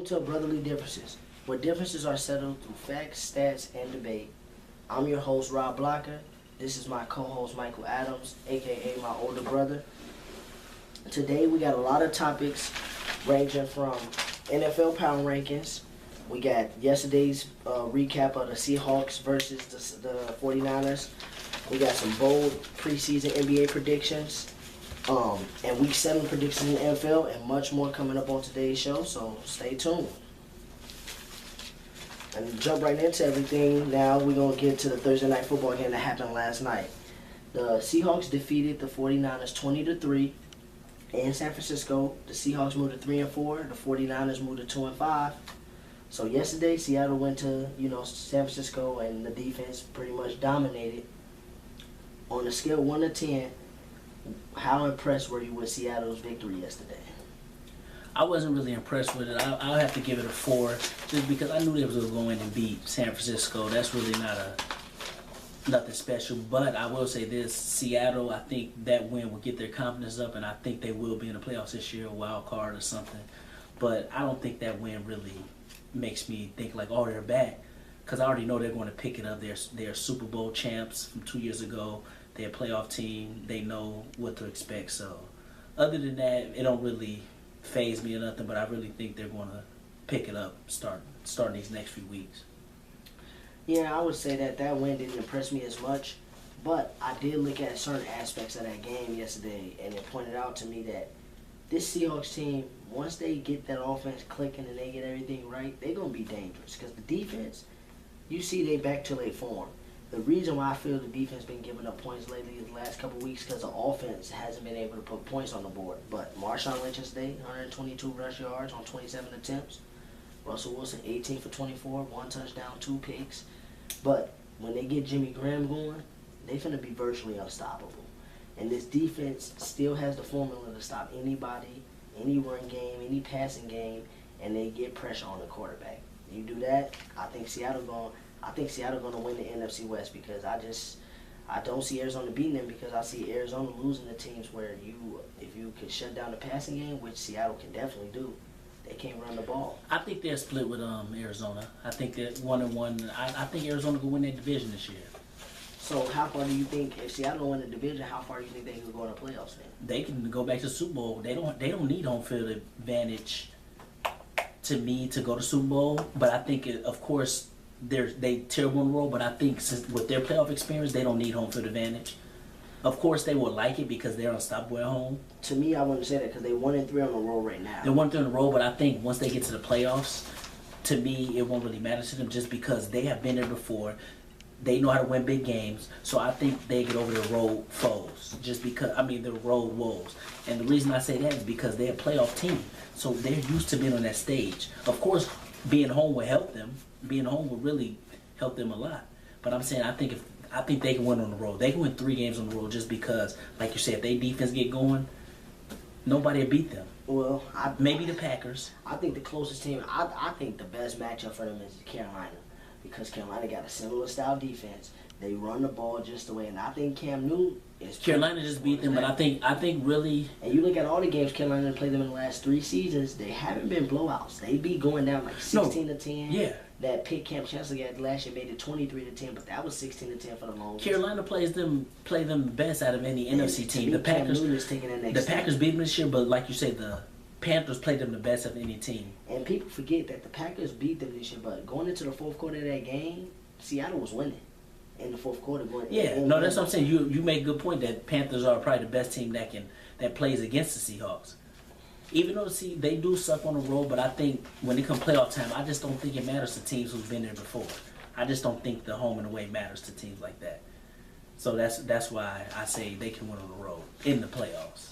to Brotherly Differences, where differences are settled through facts, stats, and debate. I'm your host, Rob Blocker. This is my co-host, Michael Adams, aka my older brother. Today we got a lot of topics ranging from NFL Power Rankings. We got yesterday's recap of the Seahawks versus the 49ers. We got some bold preseason NBA predictions. And week 7 predictions in the NFL and much more coming up on today's show, so stay tuned. And jump right into everything. Now we're going to get to the Thursday night football game that happened last night. The Seahawks defeated the 49ers 20-3 in San Francisco. The Seahawks moved to 3-4. The 49ers moved to 2-5. So yesterday, Seattle went to, San Francisco, and the defense pretty much dominated. On a scale of 1 to 10, how impressed were you with Seattle's victory yesterday? I wasn't really impressed with it. I'll have to give it a 4, just because I knew they was going to go in and beat San Francisco. That's really nothing special. But I will say this: Seattle, I think that win will get their confidence up, and I think they will be in the playoffs this year, a wild card or something. But I don't think that win really makes me think like, oh, they're back, because I already know they're going to pick it up. They're Super Bowl champs from 2 years ago. They're a playoff team. They know what to expect. So other than that, it don't really faze me or nothing, but I really think they're going to pick it up starting these next few weeks. Yeah, I would say that win didn't impress me as much, but I did look at certain aspects of that game yesterday, and it pointed out to me that this Seahawks team, once they get that offense clicking and they get everything right, they're going to be dangerous, because the defense, you see they back to their form. The reason why I feel the defense been giving up points lately the last couple of weeks because the offense hasn't been able to put points on the board. But Marshawn Lynch yesterday, 122 rush yards on 27 attempts. Russell Wilson, 18 for 24, 1 touchdown, 2 picks. But when they get Jimmy Graham going, they finna be virtually unstoppable. And this defense still has the formula to stop anybody, any run game, any passing game, and they get pressure on the quarterback. You do that, I think Seattle going to win the NFC West, because I don't see Arizona beating them, because I see Arizona losing to teams where if you could shut down the passing game, which Seattle can definitely do, they can't run the ball. I think they're split with Arizona. I think that 1-1. I think Arizona will win their division this year. So how far do you think, if Seattle win the division, how far do you think they can go in the playoffs then? They can go back to the Super Bowl. They don't need home field advantage to me to go to Super Bowl, but I think of course they terrible on the road, but I think since with their playoff experience, they don't need home field advantage. Of course, they will like it because they're unstoppable at home. To me, I wouldn't say that, because they're 1-3 on the road right now. They're 1-3 on the road, but I think once they get to the playoffs, to me, it won't really matter to them, just because they have been there before. They know how to win big games, so I think they get over their road foes, the road woes. And the reason I say that is because they're a playoff team, so they're used to being on that stage. Of course, being home will help them. Being home will really help them a lot. But I'm saying I think they can win on the road. They can win 3 games on the road, just because, like you said, if their defense get going, nobody will beat them. Well, maybe the Packers. I think the closest team, I think the best matchup for them is Carolina, because Carolina got a similar style defense. They run the ball just the way, and I think Cam Newton is. Carolina just beat them, but I think really. And you look at all the games Carolina played them in the last 3 seasons, they haven't been blowouts. They be going down like 16-10. Yeah. That pick Camp Chancellor got last year made it 23-10, but that was 16-10 for the longest. Carolina play them best out of any NFC team. The Packers is taking that next step. Packers beat them this year, but like you said, the Panthers played them the best of any team. And people forget that the Packers beat them this year, but going into the fourth quarter of that game, Seattle was winning in the fourth quarter. That's what I'm saying. You make a good point that Panthers are probably the best team that plays against the Seahawks. Even though they do suck on the road, but I think when it comes playoff time, I just don't think it matters to teams who've been there before. I just don't think the home and away matters to teams like that. So that's why I say they can win on the road in the playoffs.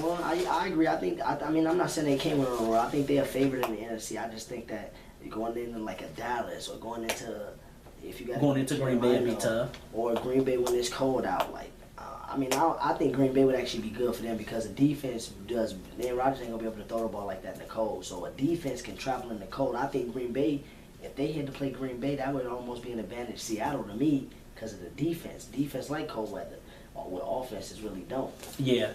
Well, I agree. I'm not saying they can't win on the road. I think they are favored in the NFC. I just think that going into like a Dallas, or going into Green Bay would be tough, or Green Bay when it's cold out, I think Green Bay would actually be good for them, because the defense does. Then Rodgers ain't gonna be able to throw the ball like that in the cold. So a defense can travel in the cold. I think Green Bay, if they had to play Green Bay, that would almost be an advantage to Seattle to me, because of the defense. Defense like cold weather, where offenses really don't. Yeah.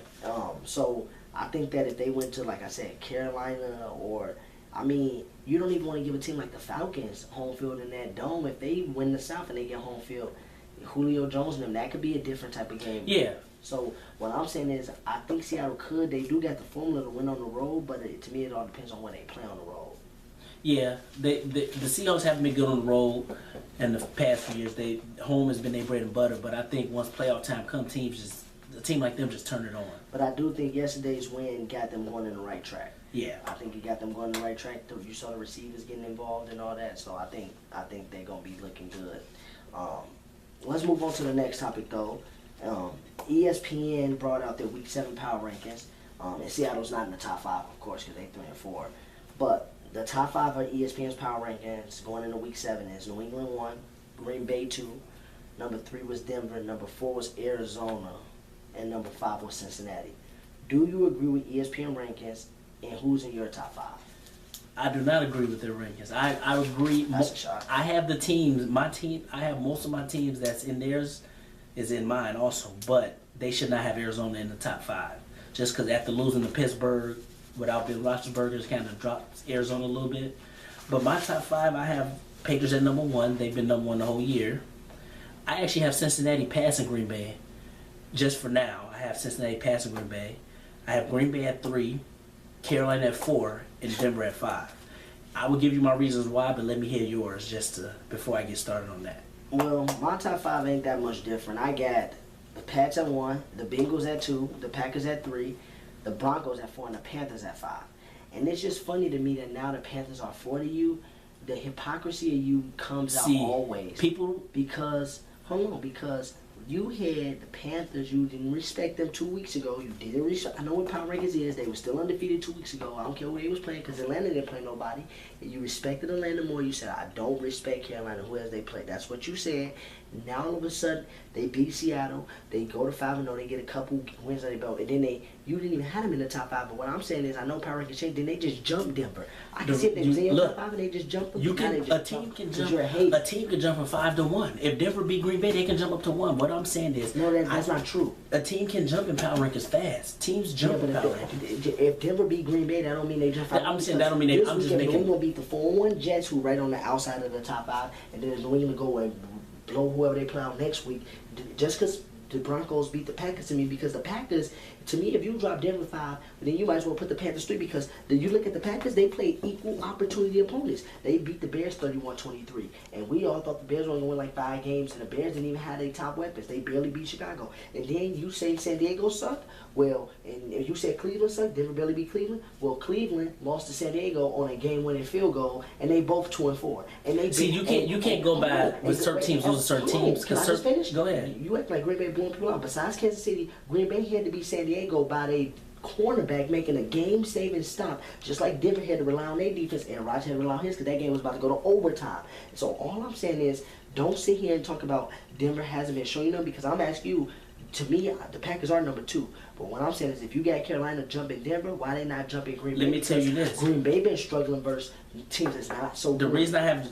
So I think that if they went to, like I said, Carolina, or I mean, you don't even want to give a team like the Falcons home field in that dome. If they win the South and they get home field, Julio Jones and them, that could be a different type of game. Yeah. So what I'm saying is, I think Seattle could. They do got the formula to win on the road, but to me, it all depends on when they play on the road. Yeah, the Seahawks haven't been good on the road in the past few years. Home has been their bread and butter, but I think once playoff time comes, a team like them just turn it on. But I do think yesterday's win got them going in the right track. Yeah, I think it got them going in the right track. You saw the receivers getting involved and all that, so I think they're gonna be looking good. Let's move on to the next topic though. ESPN brought out their Week 7 power rankings, and Seattle's not in the top 5, of course, because they 3 and 4. But the top 5 of ESPN's power rankings going into Week 7 is New England 1, Green Bay 2, number 3 was Denver, number 4 was Arizona, and number 5 was Cincinnati. Do you agree with ESPN rankings, and who's in your top 5? I do not agree with their rankings. I agree. That's a shock. I have the teams. My team. I have most of my teams that's in theirs is in mine also, but they should not have Arizona in the top 5. Just because after losing to Pittsburgh without Bill Roethlisberger, kind of dropped Arizona a little bit. But my top 5, I have Patriots at number 1. They've been number 1 the whole year. I actually have Cincinnati passing Green Bay. Just for now, I have Cincinnati passing Green Bay. I have Green Bay at 3, Carolina at 4, and Denver at 5. I will give you my reasons why, but let me hear yours before I get started on that. Well, my top 5 ain't that much different. I got the Pats at 1, the Bengals at 2, the Packers at 3, the Broncos at 4, and the Panthers at 5. And it's just funny to me that now the Panthers are 4 to you. The hypocrisy of you comes out always. Because you had the Panthers, you didn't respect them 2 weeks ago. You didn't respect. I know what power rankings is. They were still undefeated 2 weeks ago. I don't care who they was playing because Atlanta didn't play nobody. And you respected Atlanta more. You said, I don't respect Carolina, who else they play. That's what you said. Now all of a sudden they beat Seattle. They go to 5-0. They get a couple wins on their belt, and then you didn't even have them in the top 5. But what I'm saying is, I know power rankings changed. Then they just jumped Denver. I can see if they was in your top 5 and they just jumped them. A team can jump from 5 to 1. If Denver beat Green Bay, they can jump up to 1. What I'm saying is, no, that's not true. A team can jump in power rankings fast. Teams jump in power rankings. If Denver beat Green Bay, that don't mean they jump 5. I'm saying that don't mean they. I'm just making. New England beat the 4-1 Jets, who right on the outside of the top 5, and then New England go and blow whoever they play out next week. Just because the Broncos beat the Packers to me, because the Packers, to me, if you drop Denver 5, then you might as well put the Panthers 3, because you look at the Packers, they played equal opportunity opponents. They beat the Bears 31-23, and we all thought the Bears were going to win like 5 games, and the Bears didn't even have their top weapons. They barely beat Chicago. And then you say San Diego sucked? Well, and if you said Cleveland sucked, Denver barely beat Cleveland. Well, Cleveland lost to San Diego on a game-winning field goal, and they both 2-4. And they you can't go by with certain teams losing certain teams. Can I just finish? Go ahead. You act like Green Bay blowing people out. Besides Kansas City, Green Bay had to beat San Diego by a cornerback making a game-saving stop, just like Denver had to rely on their defense, and Rodgers had to rely on his, because that game was about to go to overtime. So all I'm saying is, don't sit here and talk about Denver hasn't been showing them, because I'm asking you. To me, the Packers are number 2. But what I'm saying is, if you got Carolina jumping Denver, why they not jumping Green Bay? Let me tell you this. Green Bay been struggling versus teams that's not so good. The reason I have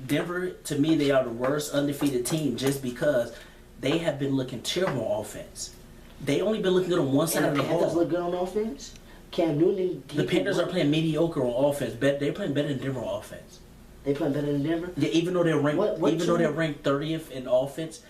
Denver, to me, they are the worst undefeated team just because they have been looking terrible on offense. They only been looking good on one side of the ball. The Panthers look good on offense? Cam Newton. The Panthers are playing mediocre on offense. They're playing better than Denver on offense. They playing better than Denver? Yeah, even though they're ranked 30th in offense,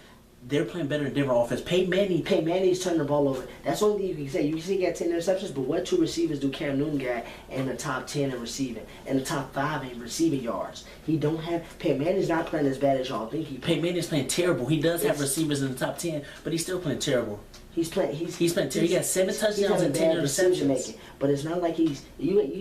they're playing better than Denver offense. Peyton Manning's turning the ball over. That's the only thing you can say. You can say he got 10 interceptions, but what 2 receivers do Cam Newton got in the top 10 in receiving, and the top 5 in receiving yards? He don't have. Peyton Manning's not playing as bad as y'all think he. Peyton Manning's playing terrible. He does have receivers in the top 10, but he's still playing terrible. He's playing terrible. He got 7 touchdowns and 10 interceptions. But it's not like you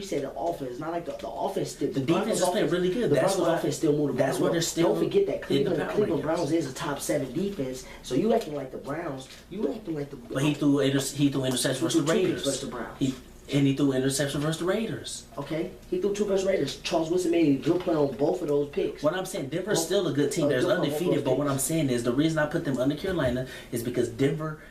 said the offense. It's not like the offense. The defense is playing really good. The Broncos offense still moving. That's why they're still. Don't forget that Cleveland Browns is a top 7 defense. So you acting like the Browns. You acting like the. But he threw interception versus the Raiders. Versus the Browns. He threw interception versus the Raiders. Okay, he threw 2 versus Raiders. Charles Woodson made a good play on both of those picks. What I'm saying, Denver's still a good team. They're undefeated. But what I'm saying is, the reason I put them under Carolina is because Denver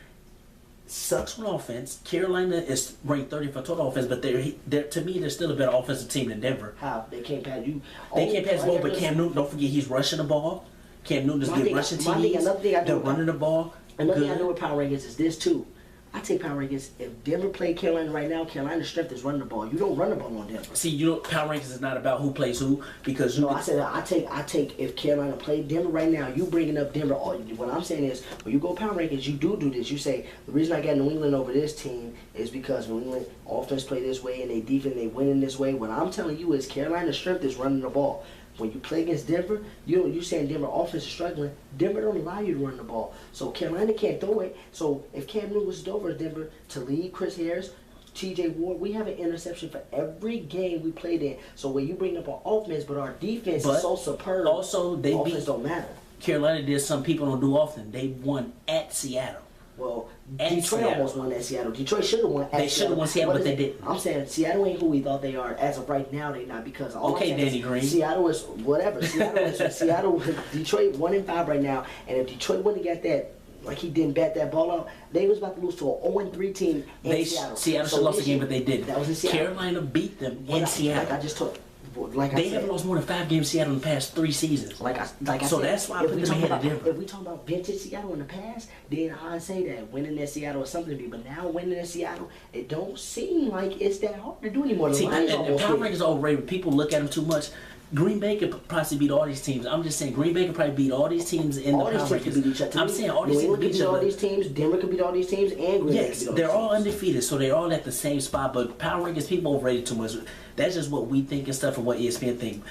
sucks on offense. Carolina is ranked 30th for total offense, but they're to me, they're still a better offensive team than Denver. How? They can't pass you. They can't pass the ball, but Cam Newton, don't forget, he's rushing the ball. Cam Newton is good rushing TDs. They're running the ball. Another thing I know with power rankings is this too. I take power rankings. If Denver played Carolina right now, Carolina's strength is running the ball. You don't run the ball on Denver. See, power rankings is not about who plays who because I said I take if Carolina played Denver right now, you bringing up Denver. What I'm saying is when you go power rankings, you do this. You say the reason I got New England over this team is because New England offense play this way and they defense they win in this way. What I'm telling you is Carolina's strength is running the ball. When you play against Denver, you saying Denver offense is struggling. Denver don't allow you to run the ball. So Carolina can't throw it. So if Cam Newton was over Denver to lead Chris Harris, T.J. Ward, we have an interception for every game we played in. So when you bring up our offense, but our defense is so superb. Also, offense don't matter. Carolina did something people don't do often. They won at Seattle. Well, Detroit almost won at Seattle. Detroit should have won at Seattle. They should have won Seattle, but they didn't. I'm saying Seattle ain't who we thought they are. As of right now, they not because Danny Green. Seattle is whatever. Detroit 1-5 right now, and if Detroit wouldn't have got that, like he didn't bat that ball out, they was about to lose to an 0-3 team in Seattle. Seattle should have lost the game, but they didn't. That was in Seattle. Carolina beat them in Seattle. Like I just told. They haven't lost more than 5 games in Seattle in the past 3 seasons. So said, that's why I put them ahead of Denver. If we talk about vintage Seattle in the past, then I say that winning in Seattle is something to be. But now winning in Seattle, it don't seem like it's that hard to do anymore. See, and power rankings are overrated. People look at them too much. Green Bay could possibly beat all these teams. I'm just saying Green Bay could probably beat all these teams in the power rankings. Beat each other. I'm saying all these teams could beat all these teams. Denver could beat all these teams, and Green Bay could beat all they're all teams. undefeated, so they're all at the same spot. But power rankings, people overrated too much. That's just what we think and stuff, and what ESPN think.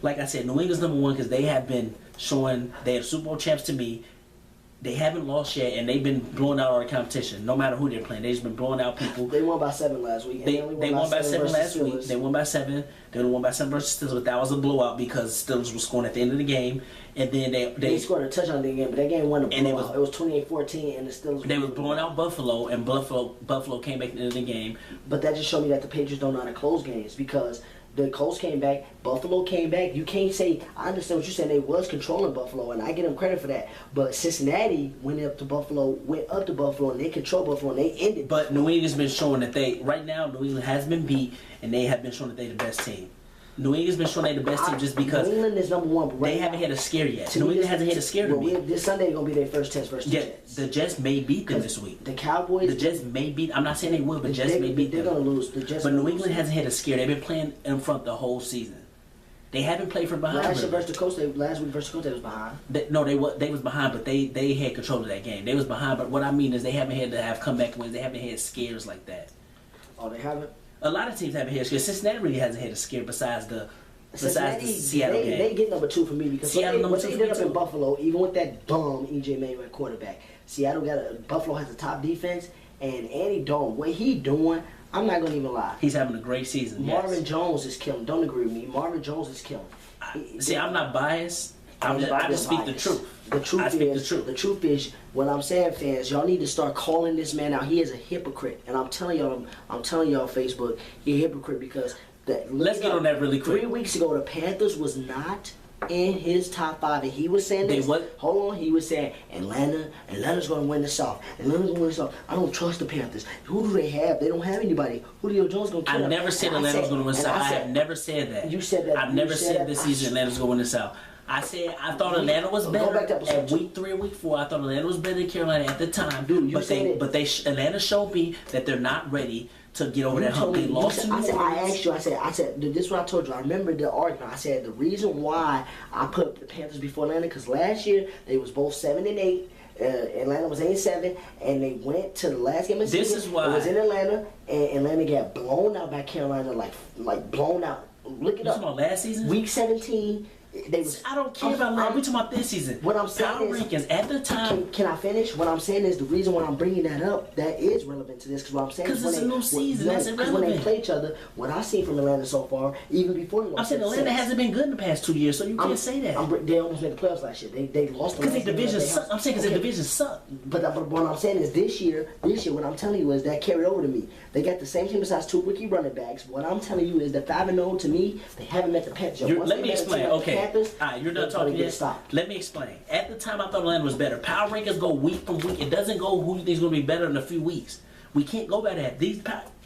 Like I said, New England's number 1 because they have been showing they are Super Bowl champs to me. They haven't lost yet, and they've been blowing out all the competition. No matter who they're playing, they've just been blowing out people. They won by 7 last week. They won by 7 last week. They won by 7. They won by 7 versus Steelers, but that was a blowout because Steelers was scoring at the end of the game. And then they scored a touchdown in the game, but that game wasn't a blowout. It was 28-14, and the Steelers. They was blowing out Buffalo, and Buffalo came back at the end of the game. But that just showed me that the Patriots don't know how to close games because the Colts came back, Buffalo came back. You can't say, I understand what you're saying, they was controlling Buffalo, and I give them credit for that. But Cincinnati went up to Buffalo, and they controlled Buffalo, and they ended. But New England's been showing that right now, New England has been beat, and they have been showing that they're the best team. New England's been showing they're the best team just because New England is number 1, but they haven't had a scare yet. New England hasn't had a scare to beat. This Sunday is going to be their first test versus the Jets. The Jets may beat them this week. The Cowboys. The Jets may beat. I'm not saying they will, but the Jets may beat them. They're going to lose. The Jets. But New England hasn't had a scare. They've been playing in front the whole season. They haven't played from behind. Last week versus the Colts, they was behind. They was behind, but they had control of that game. They was behind, but what I mean is they haven't had to have comeback wins. They haven't had scares like that. Oh, they haven't? A lot of teams haven't had scares. Cincinnati really hasn't had a scare besides the Seattle game. They get number 2 for me because what they did up in Buffalo, even with that bum E.J. Manuel at quarterback, Buffalo has a top defense, and Andy Dalton, what he doing, I'm not going to even lie. He's having a great season. Marvin Jones is killing. Don't agree with me. Marvin Jones is killing. I'm not biased. I just speak the truth. The truth is, what I'm saying, fans, y'all need to start calling this man out. He is a hypocrite, and I'm telling y'all, Facebook, he's a hypocrite because let's get on that really quick. 3 weeks ago, the Panthers was not in his top 5, and he was saying this. He was saying Atlanta's going to win the South. Atlanta's going to win the South. I don't trust the Panthers. Who do they have? They don't have anybody. Julio Jones going to kill them. I never said Atlanta's going to win the South. I have never said that. You said that. I've never said this season Atlanta's going to win the South. I said I thought Atlanta was better at week 3 or week 4. I thought Atlanta was better than Carolina at the time. Dude, Atlanta showed me that they're not ready to get over that hump. They lost to New Orleans. I said, this is what I told you. I remember the argument. I said the reason why I put the Panthers before Atlanta because last year they was both 7-8. Atlanta was 8-7, and they went to the last game of the season. This is why it was in Atlanta, and Atlanta got blown out by Carolina, like blown out. Look it up. You talking about last season? Week 17. I don't care about that. We're talking about this season. What I'm saying Power rankings at the time. Can I finish? What I'm saying is the reason why I'm bringing that up, that is relevant to this. Because what I'm saying is it's a new season. That's irrelevant. When they play each other, what I've seen from Atlanta so far, even before they lost. I'm saying Atlanta hasn't been good in the past 2 years, so you can't say that. They almost made the playoffs last year. They lost because their division sucked. I'm saying because their division sucked. But what I'm saying is this year, what I'm telling you is that carried over to me. They got the same team besides 2 rookie running backs. What I'm telling you is that 5-0 to me, they haven't met the Panthers. Let me explain. Okay. All right, you're done talking yet. Stop. Let me explain. At the time, I thought Atlanta was better. Power rankings go week from week. It doesn't go who you think is going to be better in a few weeks. We can't go by that.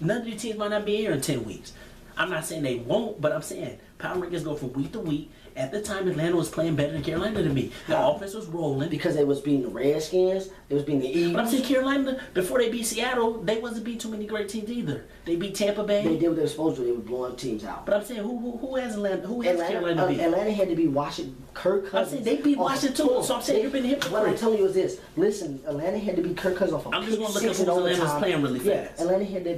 None of these teams might not be here in 10 weeks. I'm not saying they won't, but I'm saying power rankings go from week to week, At the time, Atlanta was playing better than Carolina to me. The offense was rolling. Because they was beating the Redskins, they was beating the Eagles. But I'm saying Carolina, before they beat Seattle, they wasn't beat too many great teams either. They beat Tampa Bay. They did what they were supposed to. They were blowing teams out. But I'm saying, who has Atlanta? Who has Carolina beat? Atlanta had to beat Washington. Kirk Cousins. I'm saying they beat Washington too. So I'm saying you've been hypocrite. What I'm telling you is this. Listen, Atlanta had to beat Kirk Cousins off. I'm just going to look up who's Atlanta's playing really fast. Yeah, Atlanta had to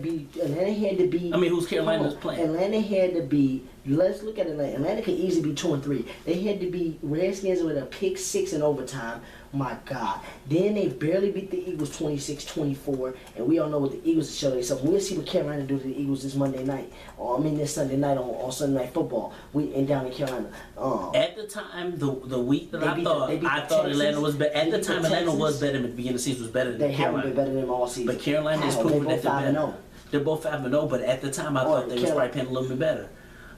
beat. I mean, who's Carolina's playing? Atlanta had to beat. Let's look at Atlanta. Atlanta could easily be 2-3. They had to beat Redskins with a pick 6 in overtime. My God. Then they barely beat the Eagles 26-24, and we all know what the Eagles show themselves. We'll see what Carolina do to the Eagles this Monday night, this Sunday night on Sunday Night Football. Down in Carolina. At the time, the week that I thought Atlanta was better. At the time, Atlanta was better. At the beginning of the season, was better than Carolina. They haven't been better than them all season. But Carolina is proving that they're better. They're both 5-0, but at the time, I thought they was probably playing a little bit better.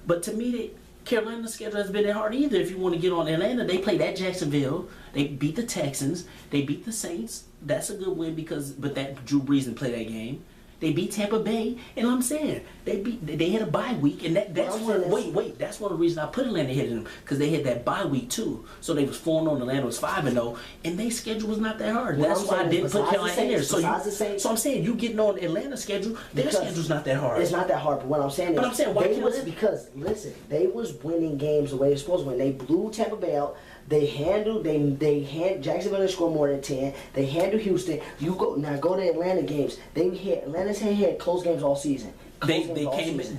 But to me, Carolina's schedule hasn't been that hard either. If you want to get on Atlanta, they played at Jacksonville. They beat the Texans. They beat the Saints. That's a good win but that Drew Brees didn't play that game. They beat Tampa Bay, and I'm saying they had a bye week, and that's one of the reasons I put Atlanta ahead of them, because they had that bye week too. So they was 4-0, Atlanta was 5-0, and their schedule was not that hard. That's why I didn't put Carolina in there. So I'm saying you getting on Atlanta's schedule, their schedule's not that hard. It's not that hard, but what I'm saying is, because listen, they was winning games the way they're supposed to win. They blew Tampa Bay out. They handled Jacksonville to score more than 10. They handled Houston. Go to Atlanta games. Atlanta's had close games all season. Close games.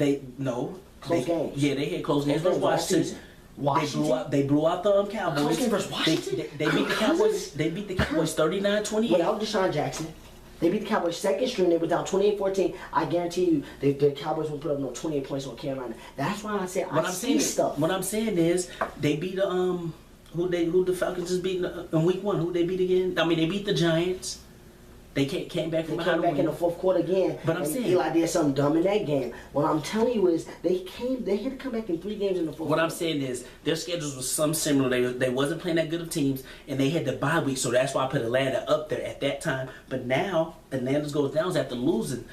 Yeah, they had close games versus Washington. They blew out the Cowboys. Close game versus Washington. They beat the Cowboys. They beat the Cowboys 39-28. Without Deshaun Jackson. They beat the Cowboys second string. They were down 28-14. I guarantee you, the Cowboys won't put up no 28 points on Carolina. That's why I say I see stuff. What I'm saying is they beat who the Falcons just beat in week 1? Who they beat again? I mean, they beat the Giants. They came back from behind. They came back in the fourth quarter again. But I'm saying Eli did something dumb in that game. What I'm telling you is they had to come back in 3 games in the fourth. What I'm saying is their schedules was some similar. They wasn't playing that good of teams, and they had the bye week, so that's why I put Atlanta up there at that time. But now Atlanta's goes down after losing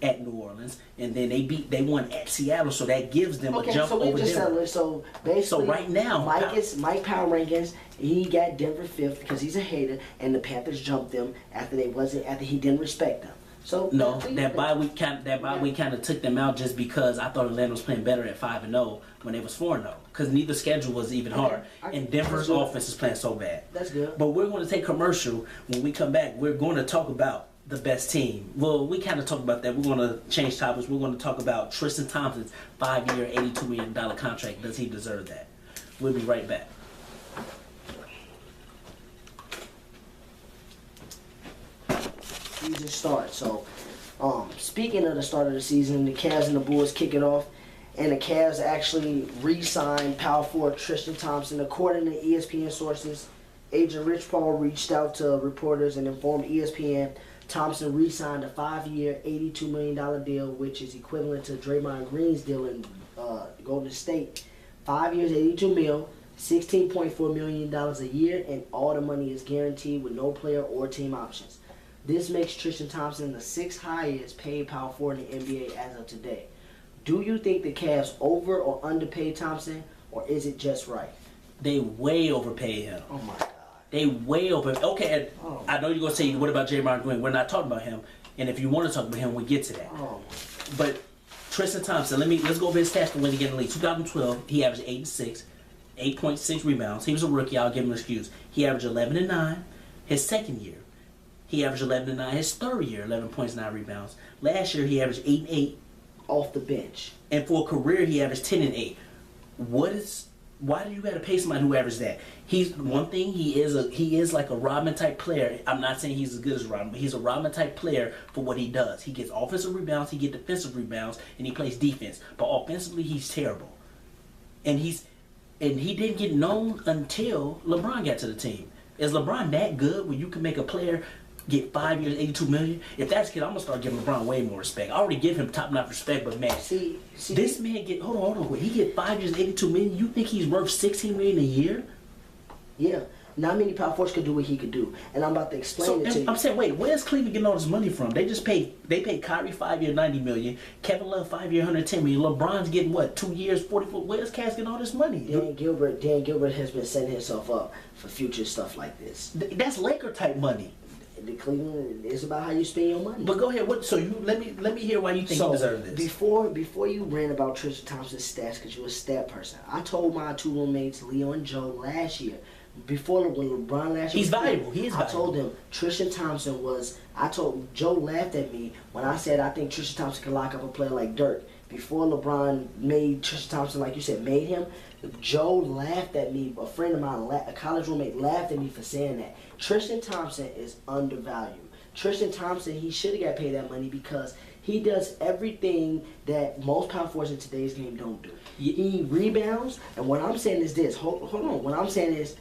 at New Orleans, and then they won at Seattle, so that gives them a jump over Denver. So basically, right now, Mike Power Rankings, he got Denver 5th because he's a hater, and the Panthers jumped them after he didn't respect them. So no, that bye week kind of took them out just because I thought Atlanta was playing better at 5-0 when they was 4-0, because neither schedule was even hard, and Denver's offense is playing so bad. That's good. But we're going to take commercial. When we come back, we're going to talk about the best team. Well, we kind of talked about that. We're going to change topics. We're going to talk about Tristian Thompson's 5-year, $82 million contract. Does he deserve that? We'll be right back. Season starts. So, speaking of the start of the season, the Cavs and the Bulls kick it off, and the Cavs actually re-signed power forward Tristian Thompson. According to ESPN sources, agent Rich Paul reached out to reporters and informed ESPN Thompson re-signed a 5-year, $82 million deal, which is equivalent to Draymond Green's deal in Golden State. 5 years, $82 million, $16.4 million a year, and all the money is guaranteed with no player or team options. This makes Tristian Thompson the 6th highest paid power forward in the NBA as of today. Do you think the Cavs over or underpaid Thompson, or is it just right? They way overpaid him. Oh my God. They way over. Okay, I know you're gonna say, what about Draymond Green? We're not talking about him, and if you want to talk about him, we get to that. But Tristian Thompson, let's go over his stats for when he got in the league. 2012, he averaged 8-6, 8.6 rebounds. He was a rookie. I'll give him an excuse. He averaged 11-9. His second year, he averaged 11-9. His third year, 11 points, 9 rebounds. Last year, he averaged 8-8 off the bench, and for a career, he averaged 10-8. Why do you got to pay somebody who averaged that? He is like a Rodman type player. I'm not saying he's as good as Rodman, but he's a Rodman type player for what he does. He gets offensive rebounds, he gets defensive rebounds, and he plays defense. But offensively, he's terrible. And he didn't get known until LeBron got to the team. Is LeBron that good where you can make a player get 5 years, $82 million? If that's the case, I'm gonna start giving LeBron way more respect. I already give him top-notch respect, but man, see, this man get hold on. He get 5 years, $82 million. You think he's worth $16 million a year? Yeah, not many power forwards could do what he could do. And I'm about to explain it to you. I'm saying, wait, where's Cleveland getting all this money from? They paid Kyrie 5 year $90 million, Kevin Love 5 year $110 million, LeBron's getting what, 2 years 44? Where's Cass getting all this money? Dan Gilbert has been setting himself up for future stuff like this. That's Laker type money. The Cleveland is about how you spend your money. But go ahead. Let me hear why you think he deserves this. Before you ran about Tristian Thompson's stats, because you're a stat person, I told my two roommates, Leo and Joe, last year, when LeBron last year, he's valuable. He is valuable. I told them Tristian Thompson was. I told Joe laughed at me when I said I think Tristian Thompson can lock up a player like Dirk. Before LeBron made Tristian Thompson, like you said, made him, Joe laughed at me. A friend of mine, a college roommate, laughed at me for saying that. Tristian Thompson is undervalued. Tristian Thompson, he should have got paid that money because he does everything that most power forwards in today's game don't do. He rebounds, and what I'm saying is this. Hold on. What I'm saying is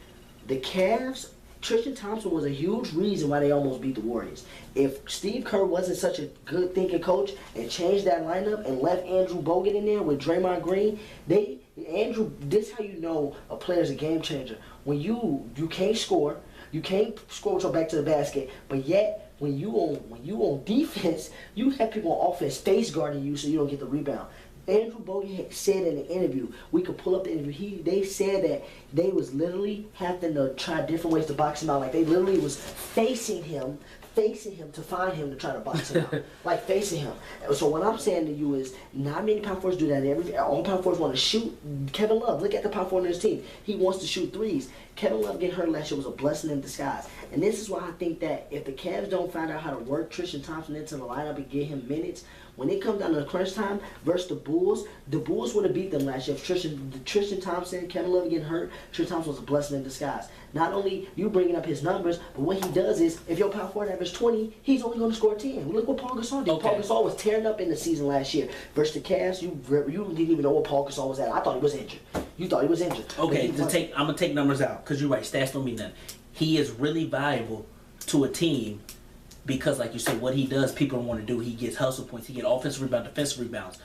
the Cavs, Tristian Thompson was a huge reason why they almost beat the Warriors. If Steve Kerr wasn't such a good thinking coach and changed that lineup and left Andrew Bogut in there with Draymond Green, this is how you know a player's a game changer. When you can't score, you can't score with your back to the basket, but yet when you on defense, you have people on offense face guarding you so you don't get the rebound. Andrew Bogut said in the interview, we could pull up the interview, they said that they was literally having to try different ways to box him out. Like they literally was facing him to find him to try to box him out. Like facing him. So what I'm saying to you is not many power forwards do that. All power forwards want to shoot. Kevin Love, look at the power forward on his team. He wants to shoot threes. Kevin Love getting hurt last year was a blessing in disguise. And this is why I think that if the Cavs don't find out how to work Tristian Thompson into the lineup and get him minutes, when it comes down to crunch time versus the Bulls would have beat them last year. If Tristian Thompson, Kevin Love getting hurt, Tristian Thompson was a blessing in disguise. Not only you bringing up his numbers, but what he does is, if your power forward average 20, he's only going to score 10. Look what Paul Gasol did. Okay. Paul Gasol was tearing up in the season last year. Versus the Cavs, you didn't even know what Paul Gasol was at. I thought he was injured. You thought he was injured. Okay, I'm going to take numbers out, because you're right, stats don't mean nothing. He is really valuable to a team because, like you said, what he does, people don't want to do. He gets hustle points. He gets offensive rebounds, defensive rebounds.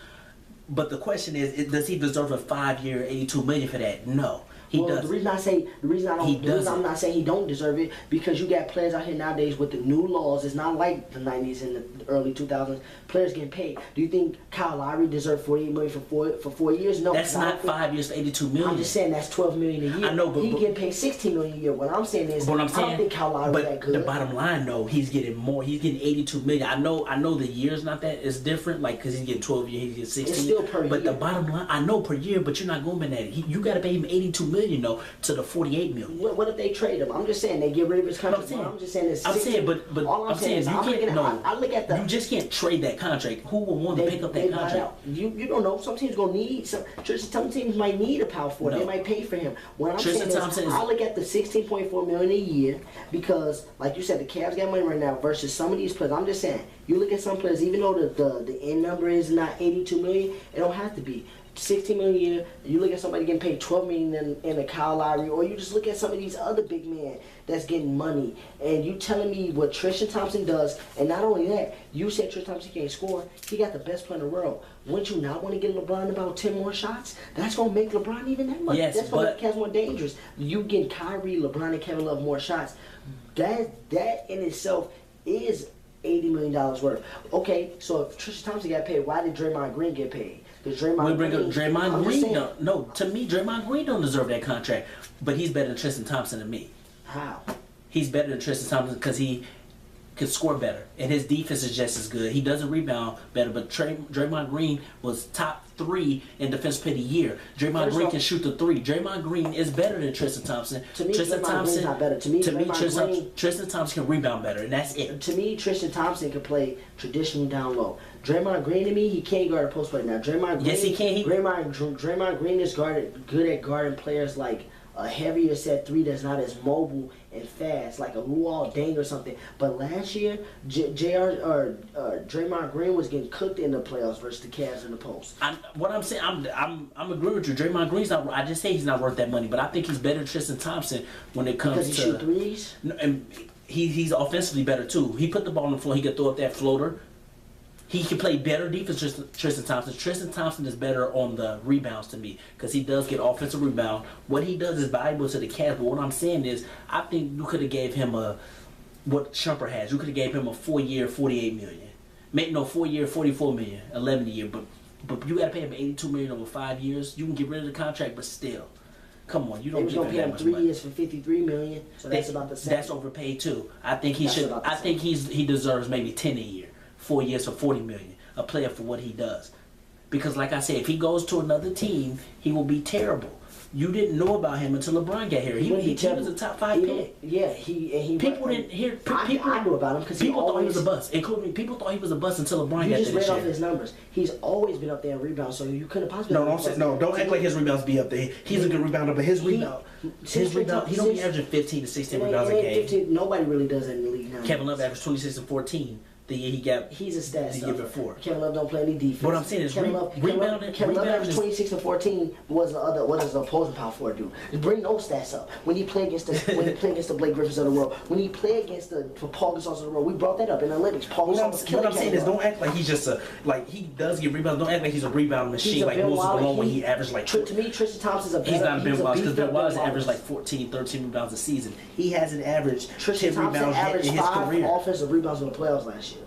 But the question is, does he deserve a 5 year, $82 million for that? No. He does. The reason I'm not saying he don't deserve it, because you got players out here nowadays with the new laws. It's not like the 90s and the early 2000s. Players getting paid. Do you think Kyle Lowry deserved $48 million for 4 years? No. That's not 5 years for $82 million. I'm just saying that's $12 million a year. I know, but he getting paid $16 million a year. What I'm saying is, I don't think Kyle Lowry that good. The bottom line, though, he's getting more. He's getting $82 million. I know the year's not that. It's different, like because he's getting 12 years, he's getting 16. It's still per year. But the bottom line, I know per year, but you're not going by that. You got to pay him $82 million though to the $48 million. What if they trade him? I'm just saying they get rid of his contract. I'm just saying this. I'm saying, but all I'm saying is, I look at the. You just can't trade that contract. Who will want to pick up that contract? You don't know. Some teams gonna need some teams might need a power forward. They might pay for him. What I'm saying is, I look at the $16.4 million a year because, like you said, the Cavs got money right now versus some of these players. I'm just saying, you look at some players, even though the end number is not $82 million, it don't have to be. $16 million a year. You look at somebody getting paid $12 million in a Kyle Lowry, or you just look at some of these other big men that's getting money, and you telling me what Tristian Thompson does, and not only that, you said Tristian Thompson can't score. He got the best player in the world. Wouldn't you not want to get LeBron about 10 more shots? That's gonna make LeBron even that much. Yes, that's gonna make the Cavs more dangerous. You get Kyrie, LeBron, and Kevin Love more shots. That in itself is $80 million worth. Okay, so if Tristian Thompson got paid, why did Draymond Green get paid? Because Draymond Green, to me, Draymond Green don't deserve that contract. But he's better than Tristian Thompson to me. How? He's better than Tristian Thompson because he can score better. And his defense is just as good. He doesn't rebound better. But Draymond Green was top 3 in defense play of the year. Draymond Green can shoot the 3. Draymond Green is better than Tristian Thompson. To me, Draymond Green's not better. To me, Tristan Thompson can rebound better, and that's it. To me, Tristian Thompson can play traditionally down low. Draymond Green, to me, he can't guard a post player. Now, Draymond Green, yes, he can. Draymond Green is good at guarding players like a heavier set 3 that's not as mobile and fast, like a Luol Deng or something. But last year, Draymond Green was getting cooked in the playoffs versus the Cavs in the post. I'm agreeing with you. Draymond Green's not. I just say he's not worth that money, but I think he's better than Tristian Thompson when it comes because he shoot threes. And he's offensively better too. He put the ball on the floor. He could throw up that floater. He can play better defense than Tristian Thompson. Tristian Thompson is better on the rebounds to me because he does get offensive rebound. What he does is valuable to the Cavs. But what I'm saying is, I think you could have gave him what Shumpert has. You could have gave him a 4-year, $48 million. Maybe no 4-year, $44 million, 11 a year. But you got to pay him $82 million over 5 years. You can get rid of the contract, but still. Come on, you don't give him that much money. 3 years for $53 million, so that's about the same. That's overpaid too. I think he should. I think he deserves maybe 10 a year, 4 years for $40 million. A player for what he does, because like I said, if he goes to another team, he will be terrible. You didn't know about him until LeBron got here. He was a top 5 pick. Yeah, people didn't hear. I knew about him because people thought he was a bust, including me. People thought he was a bust until LeBron got there. You just read off his numbers. He's always been up there in rebounds, so you couldn't possibly. Don't act like his rebounds be up there. He's a good rebounder, but his rebound, he don't be averaging 15 to 16 rebounds a game. Nobody really does that in the league now. Kevin Love averaged 26 and 14. The year he got, he's a stat the year before. Kevin Love don't play any defense. What I'm saying is Kevin Love averaged 26 and 14. What does the opposing power forward do? Just bring those stats up. When he played against the Blake Griffins of the world, when he played against the Paul Gasols of the world, we brought that up in analytics. What I'm saying is, don't act like he's just he does get rebounds. Don't act like he's a rebound machine like Moses Malone when he averaged like. To me, Tristian Thompson's a better. He's not a Ben Wallace because Ben Wallace averaged like 14, 13 rebounds a season. He hasn't averaged 10 rebounds in his career. Offensive rebounds in the playoffs last year.